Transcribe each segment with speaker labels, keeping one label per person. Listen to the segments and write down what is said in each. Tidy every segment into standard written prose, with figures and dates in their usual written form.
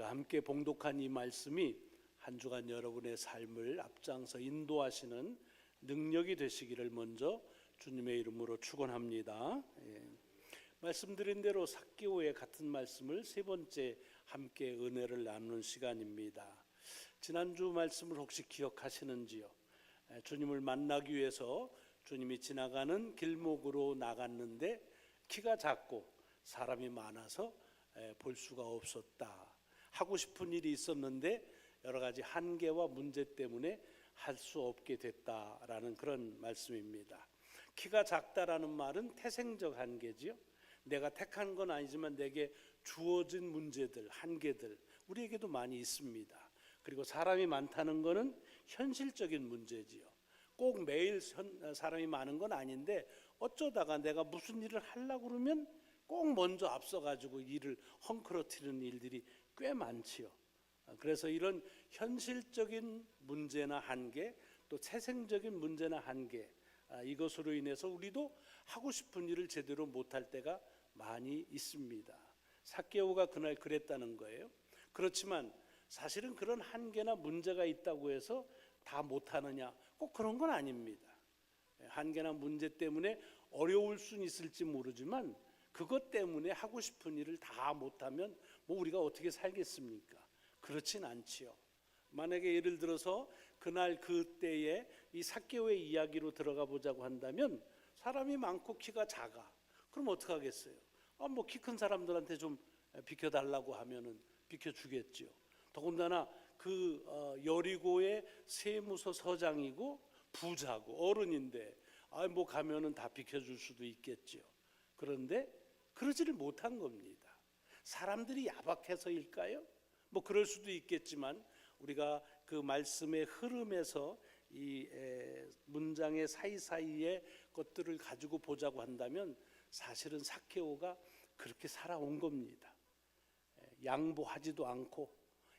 Speaker 1: 우리가 함께 봉독한 이 말씀이 한 주간 여러분의 삶을 앞장서 인도하시는 능력이 되시기를 먼저 주님의 이름으로 축원합니다. 말씀드린 대로 삭개오의 같은 말씀을 세 번째 함께 은혜를 나누는 시간입니다. 지난주 말씀을 혹시 기억하시는지요? 주님을 만나기 위해서 주님이 지나가는 길목으로 나갔는데 키가 작고 사람이 많아서 볼 수가 없었다. 하고 싶은 일이 있었는데 여러 가지 한계와 문제 때문에 할 수 없게 됐다라는 그런 말씀입니다. 키가 작다라는 말은 태생적 한계지요. 내가 택한 건 아니지만 내게 주어진 문제들, 한계들 우리에게도 많이 있습니다. 그리고 사람이 많다는 것은 현실적인 문제지요. 꼭 매일 사람이 많은 건 아닌데 어쩌다가 내가 무슨 일을 하려고 그러면 꼭 먼저 앞서가지고 일을 헝클어뜨리는 일들이 꽤 많지요. 그래서 이런 현실적인 문제나 한계, 또 태생적인 문제나 한계, 이것으로 인해서 우리도 하고 싶은 일을 제대로 못할 때가 많이 있습니다. 삭개오가 그날 그랬다는 거예요. 그렇지만 사실은 그런 한계나 문제가 있다고 해서 다 못하느냐, 꼭 그런 건 아닙니다. 한계나 문제 때문에 어려울 수는 있을지 모르지만 그것 때문에 하고 싶은 일을 다 못하면 뭐 우리가 어떻게 살겠습니까? 그렇진 않지요. 만약에 예를 들어서 그날 그때에 이 삭개오의 이야기로 들어가 보자고 한다면 사람이 많고 키가 작아. 그럼 어떻게 하겠어요? 뭐 키 큰 사람들한테 좀 비켜달라고 하면은 비켜주겠죠. 더군다나 그 여리고의 세무서 서장이고 부자고 어른인데 뭐 가면은 다 비켜줄 수도 있겠죠. 그런데 그러지를 못한 겁니다. 사람들이 야박해서일까요? 뭐 그럴 수도 있겠지만 우리가 그 말씀의 흐름에서 이 문장의 사이사이의 것들을 가지고 보자고 한다면 사실은 삭개오가 그렇게 살아온 겁니다. 양보하지도 않고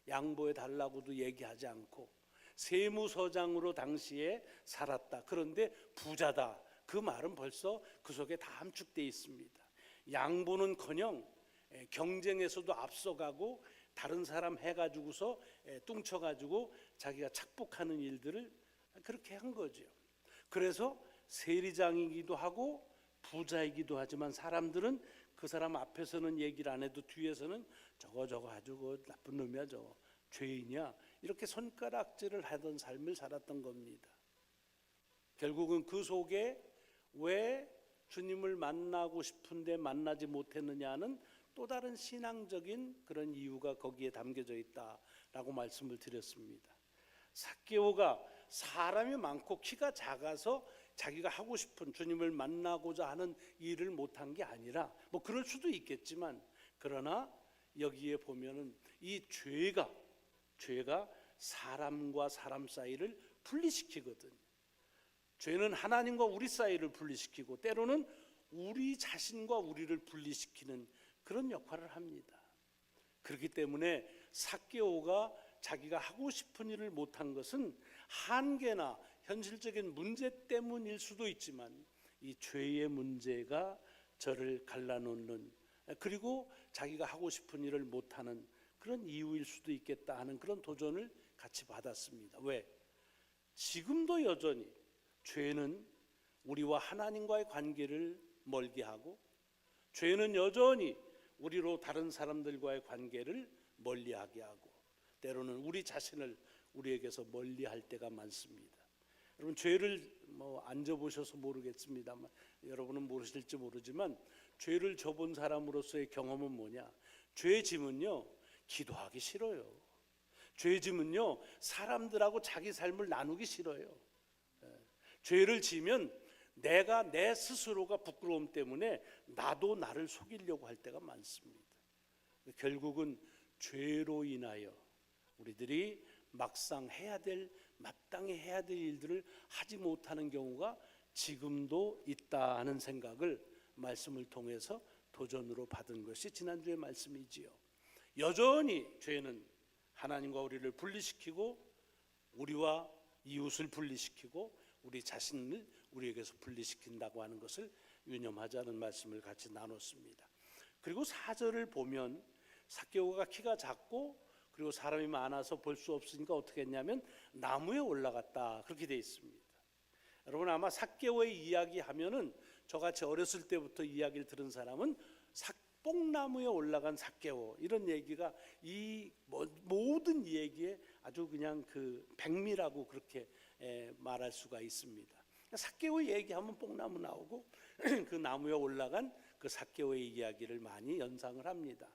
Speaker 1: 양보해 달라고도 얘기하지 않고 세무서장으로 당시에 살았다. 그런데 부자다. 그 말은 벌써 그 속에 다 함축되어 있습니다. 양보는커녕 경쟁에서도 앞서가고 다른 사람 해가지고서 뚱쳐가지고 자기가 착복하는 일들을 그렇게 한 거죠. 그래서 세리장이기도 하고 부자이기도 하지만 사람들은 그 사람 앞에서는 얘기를 안 해도 뒤에서는 저거 아주 나쁜 놈이야, 저거 죄인이야, 이렇게 손가락질을 하던 삶을 살았던 겁니다. 결국은 그 속에 왜 주님을 만나고 싶은데 만나지 못했느냐는 또 다른 신앙적인 그런 이유가 거기에 담겨져 있다라고 말씀을 드렸습니다. 삭개오가 사람이 많고 키가 작아서 자기가 하고 싶은 주님을 만나고자 하는 일을 못한 게 아니라 뭐 그럴 수도 있겠지만 그러나 여기에 보면은 이 죄가 사람과 사람 사이를 분리시키거든. 죄는 하나님과 우리 사이를 분리시키고 때로는 우리 자신과 우리를 분리시키는 그런 역할을 합니다. 그렇기 때문에 삭개오가 자기가 하고 싶은 일을 못한 것은 한계나 현실적인 문제 때문일 수도 있지만 이 죄의 문제가 저를 갈라놓는, 그리고 자기가 하고 싶은 일을 못하는 그런 이유일 수도 있겠다 하는 그런 도전을 같이 받았습니다. 왜? 지금도 여전히 죄는 우리와 하나님과의 관계를 멀게 하고 죄는 여전히 우리로 다른 사람들과의 관계를 멀리하게 하고 때로는 우리 자신을 우리에게서 멀리할 때가 많습니다. 여러분 죄를 안 져보셔서 모르겠습니다만 여러분은 모르실지 모르지만 죄를 져본 사람으로서의 경험은 뭐냐? 죄 지면요 기도하기 싫어요. 죄 지면요 사람들하고 자기 삶을 나누기 싫어요. 죄를 지면 내가 내 스스로가 부끄러움 때문에 나도 나를 속이려고 할 때가 많습니다. 결국은 죄로 인하여 우리들이 막상 마땅히 해야 될 일들을 하지 못하는 경우가 지금도 있다 하는 생각을 말씀을 통해서 도전으로 받은 것이 지난주의 말씀이지요. 여전히 죄는 하나님과 우리를 분리시키고 우리와 이웃을 분리시키고 우리 자신을 우리에게서 분리시킨다고 하는 것을 유념하자는 말씀을 같이 나눴습니다. 그리고 4절을 보면 삭개오가 키가 작고 그리고 사람이 많아서 볼 수 없으니까 어떻게 했냐면 나무에 올라갔다, 그렇게 돼 있습니다. 여러분 아마 삭개오의 이야기하면은 저같이 어렸을 때부터 이야기를 들은 사람은 뽕나무에 올라간 삭개오, 이런 얘기가 이 모든 얘기에 아주 그냥 그 백미라고 그렇게 말할 수가 있습니다. 삭개오 얘기하면 뽕나무 나오고 그 나무에 올라간 그 삭개오의 이야기를 많이 연상을 합니다.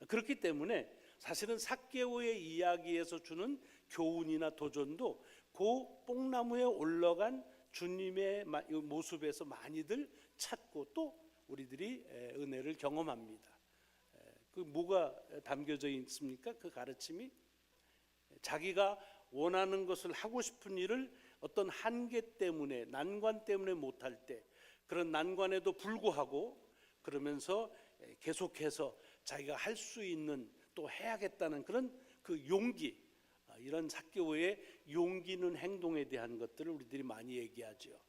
Speaker 1: 그렇기 때문에 사실은 삭개오의 이야기에서 주는 교훈이나 도전도 그 뽕나무에 올라간 주님의 모습에서 많이들 찾고 또 우리들이 은혜를 경험합니다. 그 뭐가 담겨져 있습니까? 그 가르침이 자기가 원하는 것을 하고 싶은 일을 어떤 한계 때문에, 난관 때문에 못할 때, 그런 난관에도 불구하고 그러면서 계속해서 자기가 할 수 있는, 또 해야겠다는 그런 그 용기, 이런 삭개오의 용기 있는 행동에 대한 것들을 우리들이 많이 얘기하죠.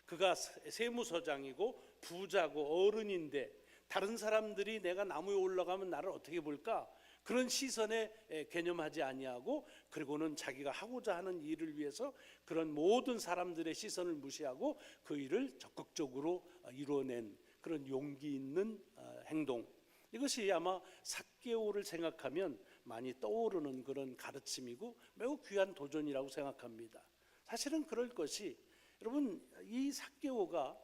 Speaker 1: 그가 세무서장이고 부자고 어른인데 다른 사람들이 내가 나무에 올라가면 나를 어떻게 볼까, 그런 시선에 개념하지 아니하고, 그리고는 자기가 하고자 하는 일을 위해서 그런 모든 사람들의 시선을 무시하고 그 일을 적극적으로 이뤄낸 그런 용기 있는 행동, 이것이 아마 삭개오를 생각하면 많이 떠오르는 그런 가르침이고 매우 귀한 도전이라고 생각합니다. 사실은 그럴 것이, 여러분 이 삭개오가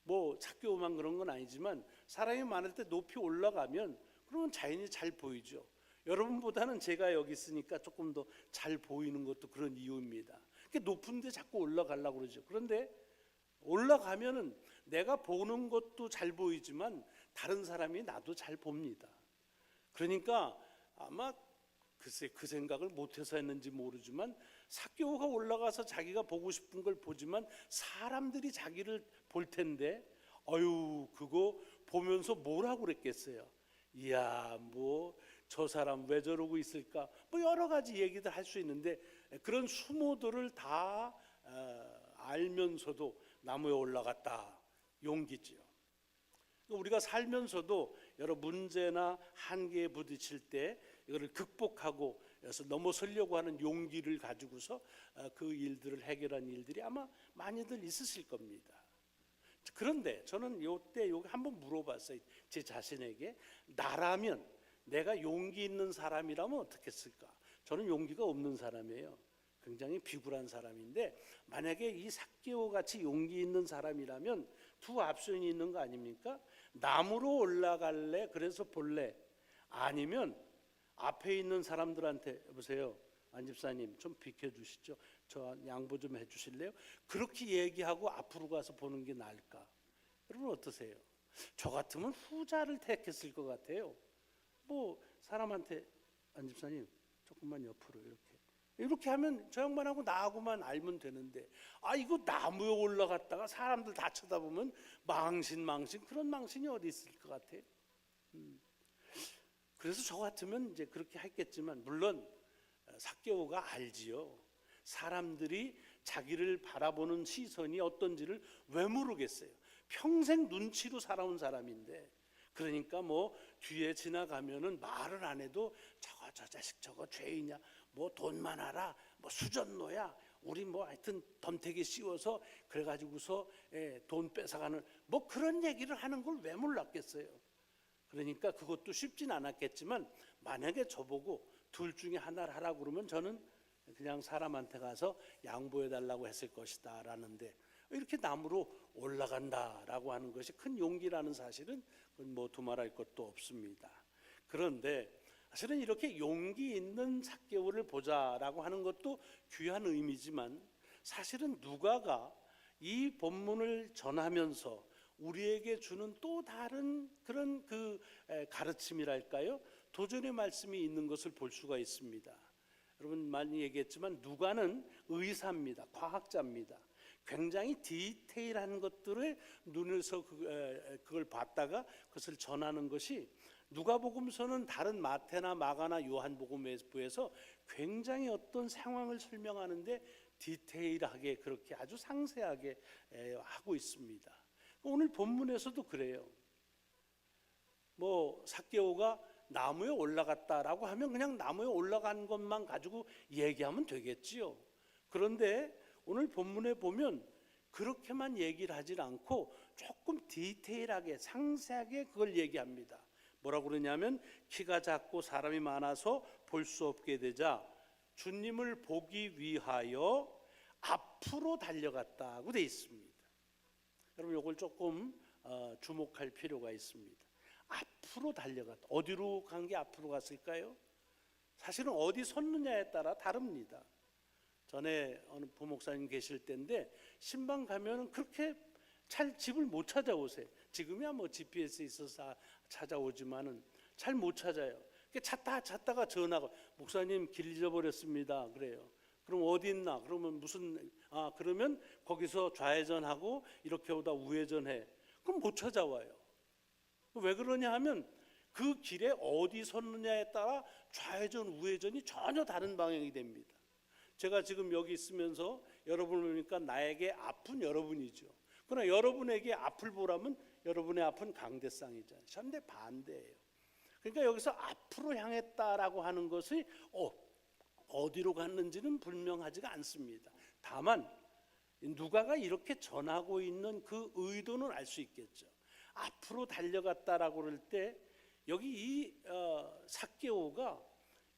Speaker 1: 뭐 삭개오만 그런 건 아니지만 사람이 많을 때 높이 올라가면 그러면 자연히 잘 보이죠. 여러분보다는 제가 여기 있으니까 조금 더 잘 보이는 것도 그런 이유입니다. 높은 데 자꾸 올라가려고 그러죠. 그런데 올라가면은 내가 보는 것도 잘 보이지만 다른 사람이 나도 잘 봅니다. 그러니까 아마 글쎄 그 생각을 못해서 했는지 모르지만 삭개오가 올라가서 자기가 보고 싶은 걸 보지만 사람들이 자기를 볼 텐데 그거 보면서 뭐라고 그랬겠어요. 이야, 뭐 저 사람 왜 저러고 있을까, 뭐 여러 가지 얘기들 할 수 있는데 그런 수모들을 다 알면서도 나무에 올라갔다, 용기지요. 우리가 살면서도 여러 문제나 한계에 부딪힐 때 이거를 극복하고 넘어서려고 하는 용기를 가지고서 그 일들을 해결한 일들이 아마 많이들 있으실 겁니다. 그런데 저는 요때 한번 물어봤어요. 제 자신에게, 나라면, 내가 용기 있는 사람이라면 어떻겠을까? 저는 용기가 없는 사람이에요. 굉장히 비굴한 사람인데 만약에 이 삭개오 같이 용기 있는 사람이라면 두 옵션이 있는 거 아닙니까? 나무로 올라갈래? 그래서 볼래? 아니면 앞에 있는 사람들한테, 여보세요, 안 집사님 좀 비켜주시죠, 저 양보 좀 해주실래요? 그렇게 얘기하고 앞으로 가서 보는 게 나을까? 여러분 어떠세요? 저 같으면 후자를 택했을 것 같아요. 뭐 사람한테, 안 집사님 조금만 옆으로 이렇게 하면 저 양반하고 나하고만 알면 되는데, 이거 나무에 올라갔다가 사람들 다 쳐다보면 망신, 그런 망신이 어디 있을 것 같아요? 그래서 저 같으면 이제 그렇게 했겠지만, 물론 삭개오가 알지요. 사람들이 자기를 바라보는 시선이 어떤지를 왜 모르겠어요. 평생 눈치로 살아온 사람인데, 그러니까 뭐 뒤에 지나가면은 말을 안 해도 저 자식 저거 죄인이야, 뭐 돈만 알아, 뭐 수전노야, 우리 뭐 하여튼 덤태기 씌워서 그래가지고서 돈 뺏어가는 뭐 그런 얘기를 하는 걸 왜 몰랐겠어요. 그러니까 그것도 쉽진 않았겠지만 만약에 저보고 둘 중에 하나를 하라고 그러면 저는 그냥 사람한테 가서 양보해 달라고 했을 것이다 라는데, 이렇게 나무로 올라간다라고 하는 것이 큰 용기라는 사실은 뭐 두말할 것도 없습니다. 그런데 사실은 이렇게 용기 있는 삭개오를 보자라고 하는 것도 귀한 의미지만, 사실은 누가가 이 본문을 전하면서 우리에게 주는 또 다른 그런 그 가르침이랄까요, 도전의 말씀이 있는 것을 볼 수가 있습니다. 여러분 많이 얘기했지만 누가는 의사입니다. 과학자입니다. 굉장히 디테일한 것들을 눈에서 그걸 봤다가 그것을 전하는 것이, 누가복음서는 다른 마태나 마가나 요한복음에 비해서 굉장히 어떤 상황을 설명하는데 디테일하게, 그렇게 아주 상세하게 하고 있습니다. 오늘 본문에서도 그래요. 뭐 삭개오가 나무에 올라갔다라고 하면 그냥 나무에 올라간 것만 가지고 얘기하면 되겠지요. 그런데 오늘 본문에 보면 그렇게만 얘기를 하질 않고 조금 디테일하게 상세하게 그걸 얘기합니다. 뭐라고 그러냐면 키가 작고 사람이 많아서 볼 수 없게 되자 주님을 보기 위하여 앞으로 달려갔다고 돼 있습니다. 여러분 이걸 조금 주목할 필요가 있습니다. 앞으로 달려갔다. 어디로 간 게 앞으로 갔을까요? 사실은 어디 섰느냐에 따라 다릅니다. 전에 어느 부목사님 계실 때인데 신방 가면 그렇게 잘 집을 못 찾아오세요. 지금이야 뭐 GPS 있어서 찾아오지만은 잘 못 찾아요. 찾다가 전화가 목사님 길 잊어버렸습니다. 그래요. 그럼 어디 있나? 그러면 그러면 거기서 좌회전하고 이렇게 오다 우회전해. 그럼 못 찾아와요. 왜 그러냐 하면 그 길에 어디 섰느냐에 따라 좌회전 우회전이 전혀 다른 방향이 됩니다. 제가 지금 여기 있으면서 여러분을 보니까 나에게 앞은 여러분이죠. 그러나 여러분에게 앞을 보라면 여러분의 앞은 강대상이잖아요. 현대 반대예요. 그러니까 여기서 앞으로 향했다라고 하는 것이 어디로 갔는지는 분명하지가 않습니다. 다만 누가가 이렇게 전하고 있는 그 의도는 알 수 있겠죠. 앞으로 달려갔다라고 그럴 때 여기 이 삭개오가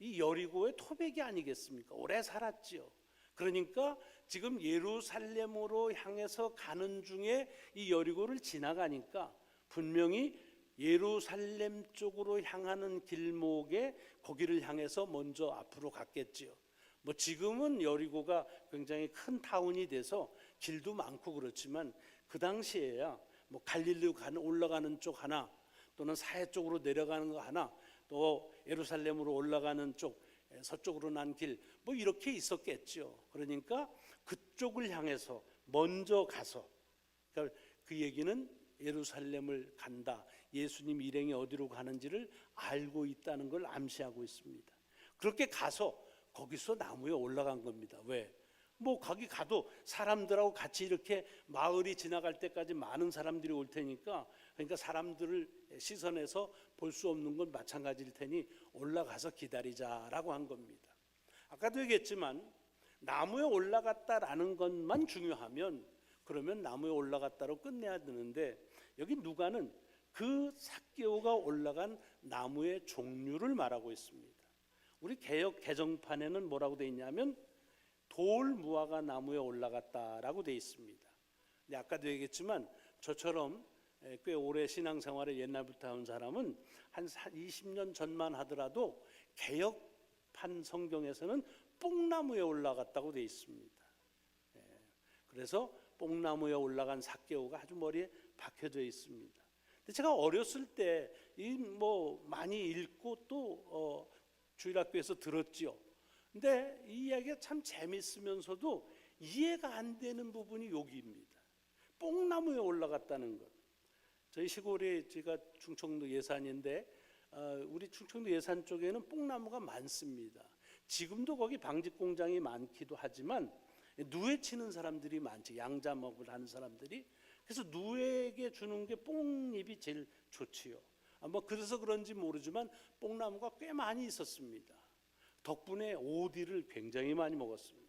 Speaker 1: 이 여리고의 토백이 아니겠습니까? 오래 살았지요. 그러니까 지금 예루살렘으로 향해서 가는 중에 이 여리고를 지나가니까 분명히 예루살렘 쪽으로 향하는 길목에 거기를 향해서 먼저 앞으로 갔겠지요. 뭐 지금은 여리고가 굉장히 큰 타운이 돼서 길도 많고 그렇지만 그 당시에야 뭐 갈릴리로 올라가는 쪽 하나, 또는 사해 쪽으로 내려가는 거 하나, 또 예루살렘으로 올라가는 쪽 서쪽으로 난 길 뭐 이렇게 있었겠죠. 그러니까 그쪽을 향해서 먼저 가서, 그러니까 그 얘기는 예루살렘을 간다, 예수님 일행이 어디로 가는지를 알고 있다는 걸 암시하고 있습니다. 그렇게 가서 거기서 나무에 올라간 겁니다. 왜? 뭐 거기 가도 사람들하고 같이 이렇게 마을이 지나갈 때까지 많은 사람들이 올 테니까, 그러니까 사람들을 시선에서 볼 수 없는 건 마찬가지일 테니 올라가서 기다리자라고 한 겁니다. 아까도 얘기했지만 나무에 올라갔다라는 것만 중요하면 그러면 나무에 올라갔다로 끝내야 되는데, 여기 누가는 그 삭개오가 올라간 나무의 종류를 말하고 있습니다. 우리 개역 개정판에는 뭐라고 돼 있냐면 돌 무화과 나무에 올라갔다라고 돼 있습니다. 근데 아까도 얘기했지만 저처럼 꽤 오래 신앙생활을 옛날부터 한 사람은 한 20년 전만 하더라도 개역판 성경에서는 뽕나무에 올라갔다고 돼 있습니다. 그래서 뽕나무에 올라간 삭개오가 아주 머리에 박혀져 있습니다. 근데 제가 어렸을 때 이 뭐 많이 읽고 또 주일학교에서 들었지요. 근데 이 이야기가 참 재밌으면서도 이해가 안 되는 부분이 여기입니다. 뽕나무에 올라갔다는 것. 저희 시골이, 제가 충청도 예산인데 우리 충청도 예산 쪽에는 뽕나무가 많습니다. 지금도 거기 방직 공장이 많기도 하지만 누에 치는 사람들이 많지, 양자먹을 하는 사람들이. 그래서 누에게 주는 게 뽕잎이 제일 좋지요. 뭐 그래서 그런지 모르지만 뽕나무가 꽤 많이 있었습니다. 덕분에 오디를 굉장히 많이 먹었습니다.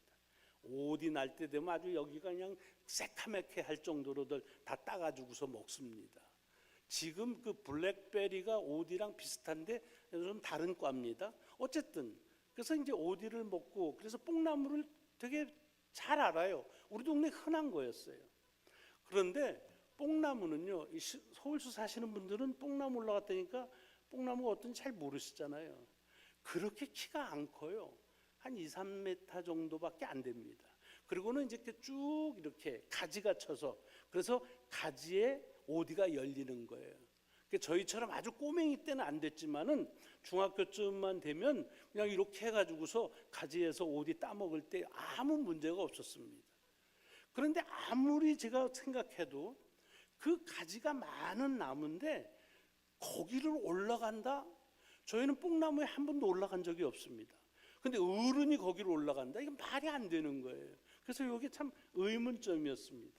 Speaker 1: 오디 날 때 되면 아주 여기가 그냥 새카맣게 할 정도로들 다 따가지고서 먹습니다. 지금 그 블랙베리가 오디랑 비슷한데 좀 다른 과입니다. 어쨌든 그래서 이제 오디를 먹고, 그래서 뽕나무를 되게 잘 알아요. 우리 동네 흔한 거였어요. 그런데 뽕나무는요, 서울서 사시는 분들은 뽕나무 올라갔다니까 뽕나무가 어떤지 잘 모르시잖아요. 그렇게 키가 안 커요. 한 2, 3m 정도밖에 안 됩니다. 그리고는 이제 쭉 이렇게 가지가 쳐서, 그래서 가지에 오디가 열리는 거예요. 저희처럼 아주 꼬맹이 때는 안 됐지만은 중학교쯤만 되면 그냥 이렇게 해가지고서 가지에서 오디 따먹을 때 아무 문제가 없었습니다. 그런데 아무리 제가 생각해도 그 가지가 많은 나무인데 거기를 올라간다? 저희는 뽕나무에 한 번도 올라간 적이 없습니다. 근데 어른이 거기를 올라간다? 이게 말이 안 되는 거예요. 그래서 이게 참 의문점이었습니다.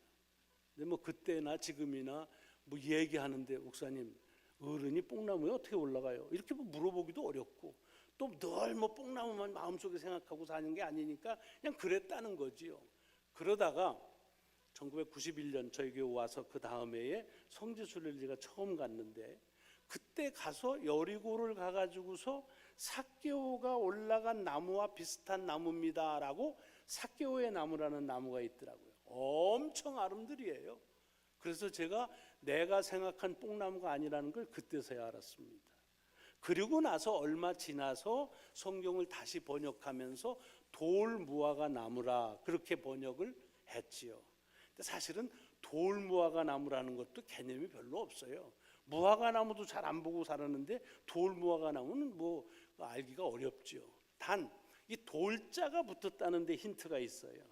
Speaker 1: 근데 뭐 그때나 지금이나 뭐 얘기하는데, 목사님 어른이 뽕나무에 어떻게 올라가요? 이렇게 뭐 물어보기도 어렵고 또 늘 뭐 뽕나무만 마음속에 생각하고 사는 게 아니니까 그냥 그랬다는 거지요. 그러다가 1991년 저희 교회 와서 그 다음 해에 성지순례를 제가 처음 갔는데 그때 가서 여리고를 가가지고서 삭개오가 올라간 나무와 비슷한 나무입니다라고 삭개오의 나무라는 나무가 있더라고요. 엄청 아름드리예요. 그래서 제가 내가 생각한 뽕나무가 아니라는 걸 그때서야 알았습니다. 그리고 나서 얼마 지나서 성경을 다시 번역하면서 돌무화과 나무라 그렇게 번역을 했지요. 근데 사실은 돌무화과 나무라는 것도 개념이 별로 없어요. 무화과 나무도 잘 안 보고 살았는데 돌무화과 나무는 뭐 알기가 어렵죠. 단 이 돌자가 붙었다는 데 힌트가 있어요.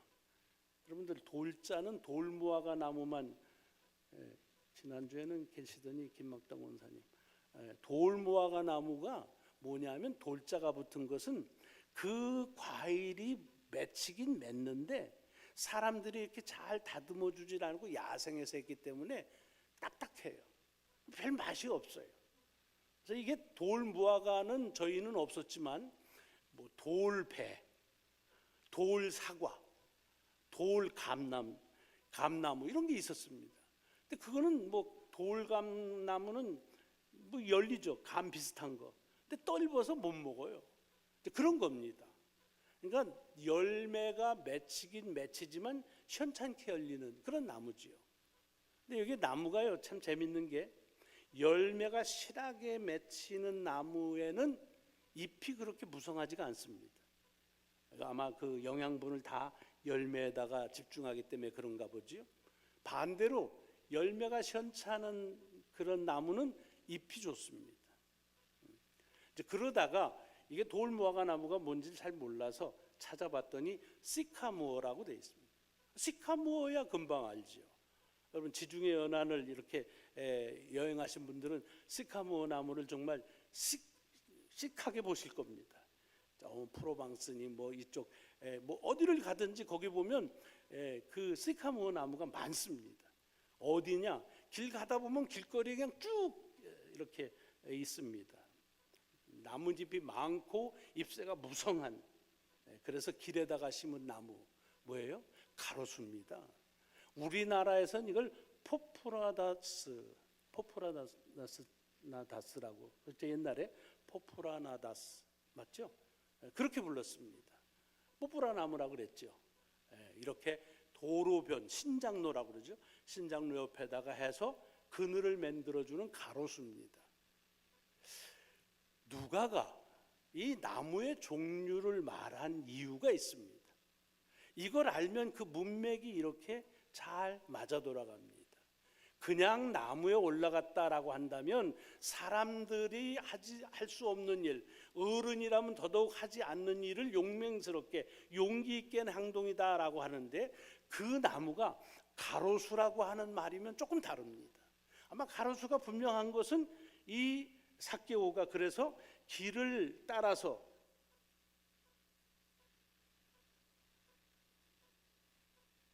Speaker 1: 여러분들 돌자는 돌무화과 나무만 지난주에는 계시더니 김막당 원사님 돌무화과 나무가 뭐냐면 돌자가 붙은 것은 그 과일이 맺히긴 맺는데 사람들이 이렇게 잘 다듬어 주질 않고 야생에서 했기 때문에 딱딱해요. 별 맛이 없어요. 그래서 이게 돌무화과는 저희는 없었지만 뭐 돌배, 돌사과, 돌감나무 이런 게 있었습니다. 근데 그거는 뭐 돌감나무는 뭐 열리죠. 감 비슷한 거. 근데 떫어서 못 먹어요. 그런 겁니다. 그러니까 열매가 맺히긴 맺히지만 현찮게 열리는 그런 나무지요. 근데 여기 나무가요 참 재밌는 게 열매가 실하게 맺히는 나무에는 잎이 그렇게 무성하지가 않습니다. 아마 그 영양분을 다 열매에다가 집중하기 때문에 그런가 보지요. 반대로 열매가 현찮은 그런 나무는 잎이 좋습니다. 이제 그러다가 이게 돌무화과 나무가 뭔지 잘 몰라서 찾아봤더니 시카무어라고 되어 있습니다. 시카무어야 금방 알지요. 여러분 지중해 연안을 이렇게 여행하신 분들은 시카무어 나무를 정말 씩하게 보실 겁니다. 프로방스니 뭐 이쪽 뭐 어디를 가든지 거기 보면 그 시카무어 나무가 많습니다. 어디냐? 길 가다 보면 길거리에 그냥 쭉 이렇게 있습니다. 나뭇잎이 많고 잎새가 무성한 그래서 길에다가 심은 나무 뭐예요? 가로수입니다. 우리나라에서는 이걸 포프라나다스라고 그때 옛날에 포프라나다스 맞죠? 그렇게 불렀습니다. 포프라나무라고 그랬죠. 이렇게 도로변 신장로라고 그러죠. 신장로 옆에다가 해서 그늘을 만들어주는 가로수입니다. 누가가 이 나무의 종류를 말한 이유가 있습니다. 이걸 알면 그 문맥이 이렇게 잘 맞아 돌아갑니다. 그냥 나무에 올라갔다라고 한다면 사람들이 할 수 없는 일, 어른이라면 더더욱 하지 않는 일을 용맹스럽게 용기 있게 하는 행동이다라고 하는데 그 나무가 가로수라고 하는 말이면 조금 다릅니다. 아마 가로수가 분명한 것은 이 삭개오가 그래서 길을 따라서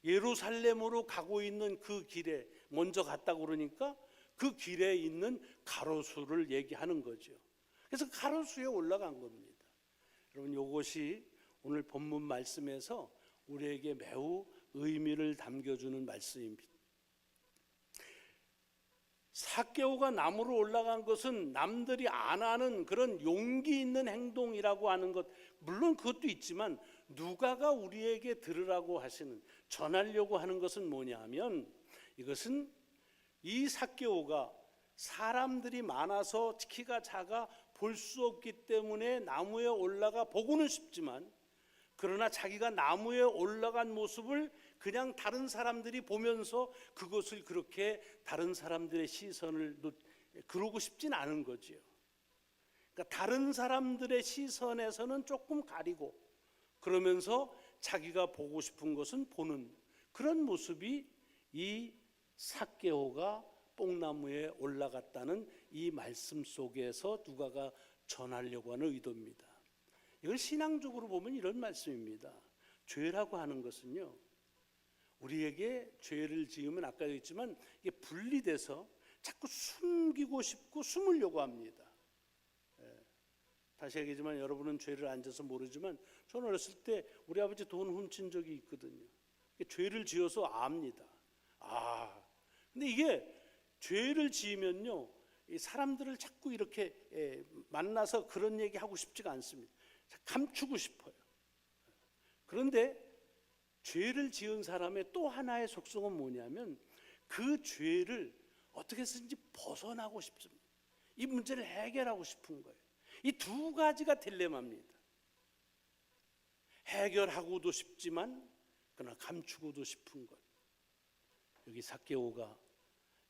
Speaker 1: 예루살렘으로 가고 있는 그 길에 먼저 갔다고 그러니까 그 길에 있는 가로수를 얘기하는 거죠. 그래서 가로수에 올라간 겁니다. 여러분 이것이 오늘 본문 말씀에서 우리에게 매우 의미를 담겨주는 말씀입니다. 삭개오가 나무로 올라간 것은 남들이 안 하는 그런 용기 있는 행동이라고 하는 것 물론 그것도 있지만 누가가 우리에게 들으라고 하시는 전하려고 하는 것은 뭐냐 하면 이것은 이 삭개오가 사람들이 많아서 키가 작아 볼 수 없기 때문에 나무에 올라가 보고는 싶지만 그러나 자기가 나무에 올라간 모습을 그냥 다른 사람들이 보면서 그것을 그렇게 다른 사람들의 시선을 그러고 싶진 않은 거지요. 그러니까 다른 사람들의 시선에서는 조금 가리고 그러면서 자기가 보고 싶은 것은 보는 그런 모습이 이 삭개오가 뽕나무에 올라갔다는 이 말씀 속에서 누가가 전하려고 하는 의도입니다. 이걸 신앙적으로 보면 이런 말씀입니다. 죄라고 하는 것은요, 우리에게 죄를 지으면 아까도 했지만 이게 분리돼서 자꾸 숨기고 싶고 숨으려고 합니다. 다시 얘기하지만 여러분은 죄를 안 져서 모르지만 저는 어렸을 때 우리 아버지 돈 훔친 적이 있거든요. 죄를 지어서 압니다. 근데 이게 죄를 지으면요, 이 사람들을 자꾸 이렇게 만나서 그런 얘기 하고 싶지가 않습니다. 감추고 싶어요. 그런데 죄를 지은 사람의 또 하나의 속성은 뭐냐면 그 죄를 어떻게 해서든지 벗어나고 싶습니다. 이 문제를 해결하고 싶은 거예요. 이 두 가지가 딜레마입니다. 해결하고도 싶지만 그러나 감추고도 싶은 것. 여기 삭개오가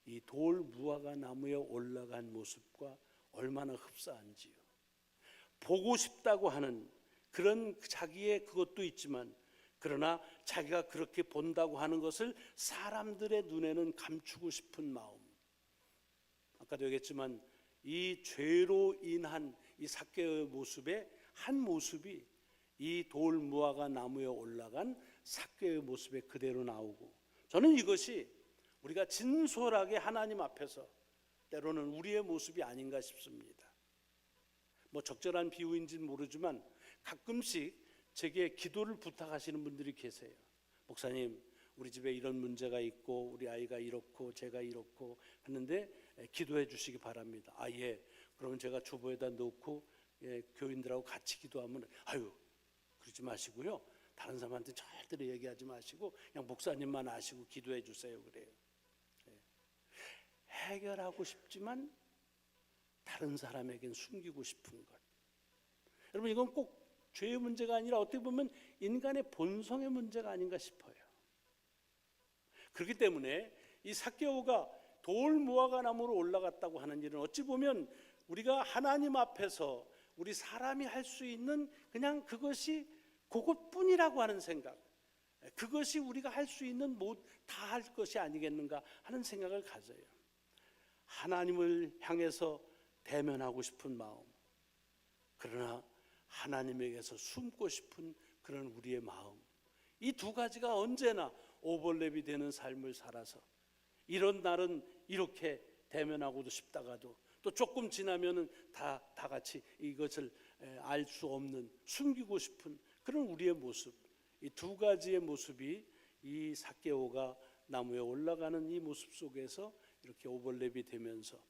Speaker 1: 이 돌 무화과 나무에 올라간 모습과 얼마나 흡사한지요. 보고 싶다고 하는 그런 자기의 그것도 있지만 그러나 자기가 그렇게 본다고 하는 것을 사람들의 눈에는 감추고 싶은 마음. 아까도 얘기했지만 이 죄로 인한 이 삭개오의 모습의 한 모습이 이 돌 무화과 나무에 올라간 삭개오의 모습에 그대로 나오고, 저는 이것이 우리가 진솔하게 하나님 앞에서 때로는 우리의 모습이 아닌가 싶습니다. 뭐 적절한 비유인지는 모르지만 가끔씩 제게 기도를 부탁하시는 분들이 계세요. 목사님, 우리 집에 이런 문제가 있고 우리 아이가 이렇고 제가 이렇고 하는데 기도해 주시기 바랍니다. 예, 그러면 제가 주보에다 넣고 교인들하고 같이 기도하면 그러지 마시고요, 다른 사람한테 절대로 얘기하지 마시고 그냥 목사님만 아시고 기도해 주세요 그래요. 해결하고 싶지만 다른 사람에겐 숨기고 싶은 것. 여러분, 이건 꼭 죄의 문제가 아니라 어떻게 보면 인간의 본성의 문제가 아닌가 싶어요. 그렇기 때문에 이 삭개오가 돌 무화과 나무로 올라갔다고 하는 일은 어찌 보면 우리가 하나님 앞에서 우리 사람이 할 수 있는 그냥 그것이 그것뿐이라고 하는 생각, 그것이 우리가 할 수 있는 다 할 것이 아니겠는가 하는 생각을 가져요. 하나님을 향해서 대면하고 싶은 마음, 그러나 하나님에게서 숨고 싶은 그런 우리의 마음, 이 두 가지가 언제나 오버랩이 되는 삶을 살아서 이런 날은 이렇게 대면하고도 싶다가도 또 조금 지나면은 다 같이 이것을 알 수 없는, 숨기고 싶은 그런 우리의 모습, 이 두 가지의 모습이 이 삭개오가 나무에 올라가는 이 모습 속에서 이렇게 오버랩이 되면서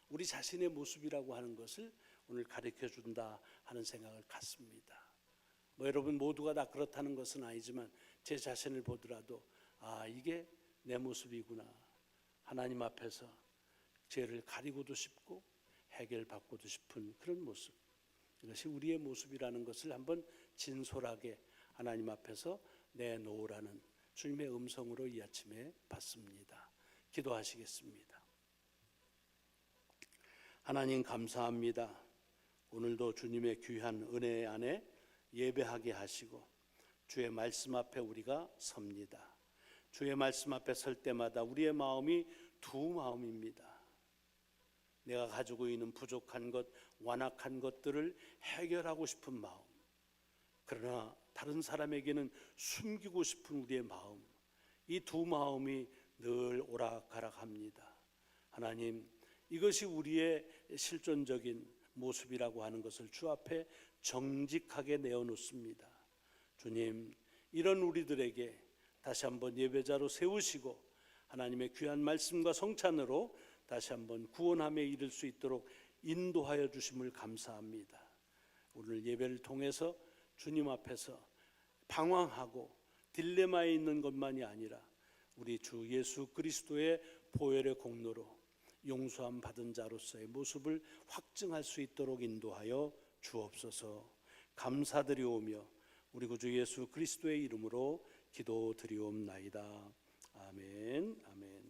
Speaker 1: 우리 자신의 모습이라고 하는 것을 오늘 가르쳐 준다 하는 생각을 갖습니다. 여러분 모두가 다 그렇다는 것은 아니지만 제 자신을 보더라도 이게 내 모습이구나. 하나님 앞에서 죄를 가리고도 싶고 해결받고도 싶은 그런 모습, 이것이 우리의 모습이라는 것을 한번 진솔하게 하나님 앞에서 내놓으라는 주님의 음성으로 이 아침에 받습니다. 기도하시겠습니다. 하나님 감사합니다. 오늘도 주님의 귀한 은혜 안에 예배하게 하시고 주의 말씀 앞에 우리가 섭니다. 주의 말씀 앞에 설 때마다 우리의 마음이 두 마음입니다. 내가 가지고 있는 부족한 것, 완악한 것들을 해결하고 싶은 마음, 그러나 다른 사람에게는 숨기고 싶은 우리의 마음, 이 두 마음이 늘 오락가락합니다. 하나님, 이것이 우리의 실존적인 모습이라고 하는 것을 주 앞에 정직하게 내어놓습니다. 주님, 이런 우리들에게 다시 한번 예배자로 세우시고 하나님의 귀한 말씀과 성찬으로 다시 한번 구원함에 이를 수 있도록 인도하여 주심을 감사합니다. 오늘 예배를 통해서 주님 앞에서 방황하고 딜레마에 있는 것만이 아니라 우리 주 예수 그리스도의 보혈의 공로로 용서함 받은 자로서의 모습을 확증할 수 있도록 인도하여 주옵소서. 감사드리오며 우리 구주 예수 그리스도의 이름으로 기도드리옵나이다. 아멘. 아멘.